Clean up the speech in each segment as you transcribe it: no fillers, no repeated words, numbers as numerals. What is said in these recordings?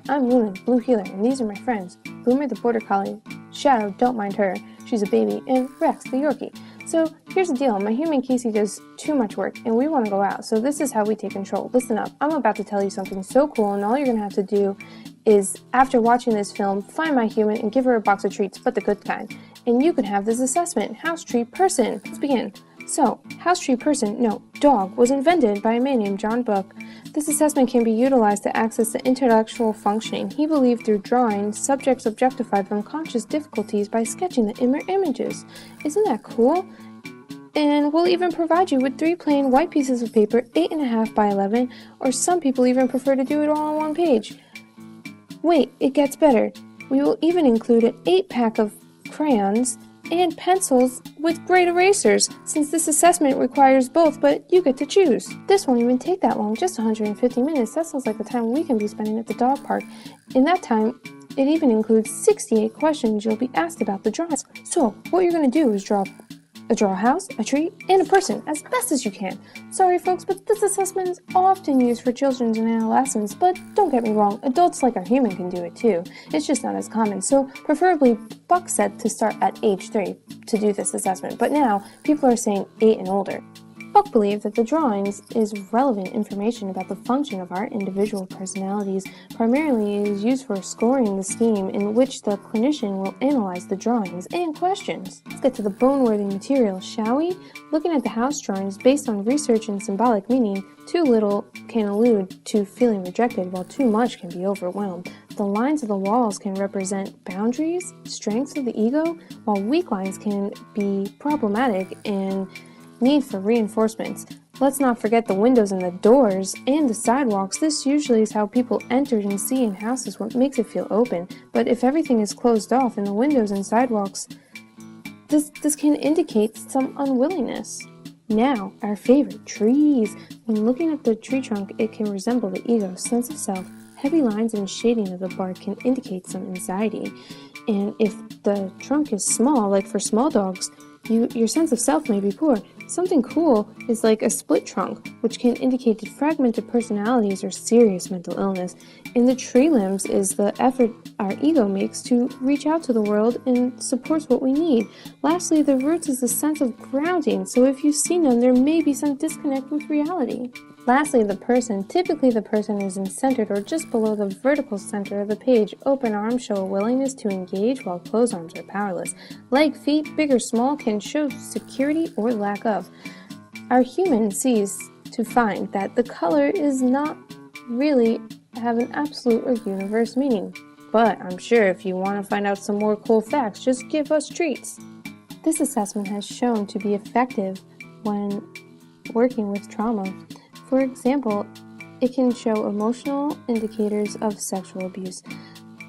I'm Luna, Blue Healer, and these are my friends. Boomer the Border Collie, Shadow, don't mind her, she's a baby, and Rex the Yorkie. So here's the deal, my human Casey does too much work, and we want to go out, so this is how we take control. Listen up, I'm about to tell you something so cool, and all you're going to have to do is, after watching this film, find my human and give her a box of treats, but the good kind. And you can have this assessment, House Tree Person. Let's begin. So, House Tree Person, no, dog, was invented by a man named John Buck. This assessment can be utilized to access the intellectual functioning. He believed through drawing, subjects objectified unconscious difficulties by sketching the inner images. Isn't that cool? And we'll even provide you with 3 plain white pieces of paper, 8.5 by 11, or some people even prefer to do it all on one page. Wait, it gets better. We will even include an 8-pack of crayons and pencils with great erasers, since this assessment requires both, but you get to choose. This won't even take that long, just 150 minutes. That sounds like the time we can be spending at the dog park. In that time, it even includes 68 questions you'll be asked about the drawings. So, what you're going to do is draw a house, a tree, and a person as best as you can. Sorry folks, but this assessment is often used for children and adolescents, but don't get me wrong, adults like our human can do it too. It's just not as common, so preferably Buck said to start at age 3 to do this assessment, but now people are saying 8 and older. Buck believed that the drawings is relevant information about the function of our individual personalities. Primarily, it is used for scoring the scheme in which the clinician will analyze the drawings and questions. Let's get to the bone-worthy material, shall we? Looking at the house drawings based on research and symbolic meaning, too little can allude to feeling rejected, while too much can be overwhelmed. The lines of the walls can represent boundaries, strengths of the ego, while weak lines can be problematic and need for reinforcements. Let's not forget the windows and the doors and the sidewalks. This usually is how people enter and see in houses, what makes it feel open. But if everything is closed off in the windows and sidewalks, this can indicate some unwillingness. Now, our favorite, trees. When looking at the tree trunk, it can resemble the ego's sense of self. Heavy lines and shading of the bark can indicate some anxiety. And if the trunk is small, like for small dogs, your sense of self may be poor. Something cool is like a split trunk, which can indicate fragmented personalities or serious mental illness. And the tree limbs is the effort our ego makes to reach out to the world and supports what we need. Lastly, the roots is the sense of grounding, so if you see none, there may be some disconnect with reality. Lastly, the person. Typically, the person is centered or just below the vertical center of the page. Open arms show a willingness to engage, while closed arms are powerless. Leg, feet, big or small, can show security or lack of. Our human sees to find that the color is not really have an absolute or universe meaning. But I'm sure if you want to find out some more cool facts, just give us treats. This assessment has shown to be effective when working with trauma. For example, it can show emotional indicators of sexual abuse.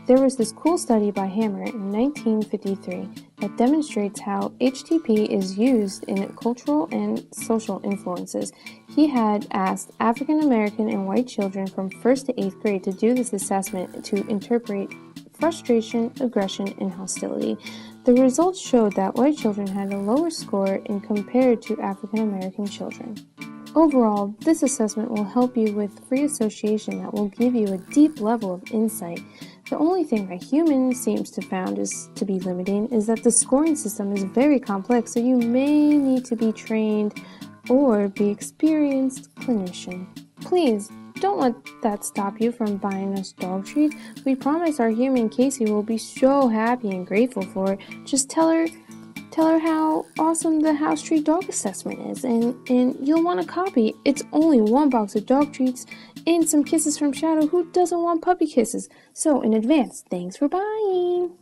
There was this cool study by Hammer in 1953 that demonstrates how HTP is used in cultural and social influences. He had asked African American and white children from 1st to 8th grade to do this assessment to interpret frustration, aggression, and hostility. The results showed that white children had a lower score in compared to African American children. Overall, this assessment will help you with free association that will give you a deep level of insight. The only thing a human seems to found is to be limiting is that the scoring system is very complex, so you may need to be trained or be experienced clinician. Please, don't let that stop you from buying us dog treats. We promise our human Casey will be so happy and grateful for it. Just tell her how awesome the House Treat Dog Assessment is, and you'll want a copy. It's only 1 box of dog treats and some kisses from Shadow. Who doesn't want puppy kisses? So, in advance, thanks for buying!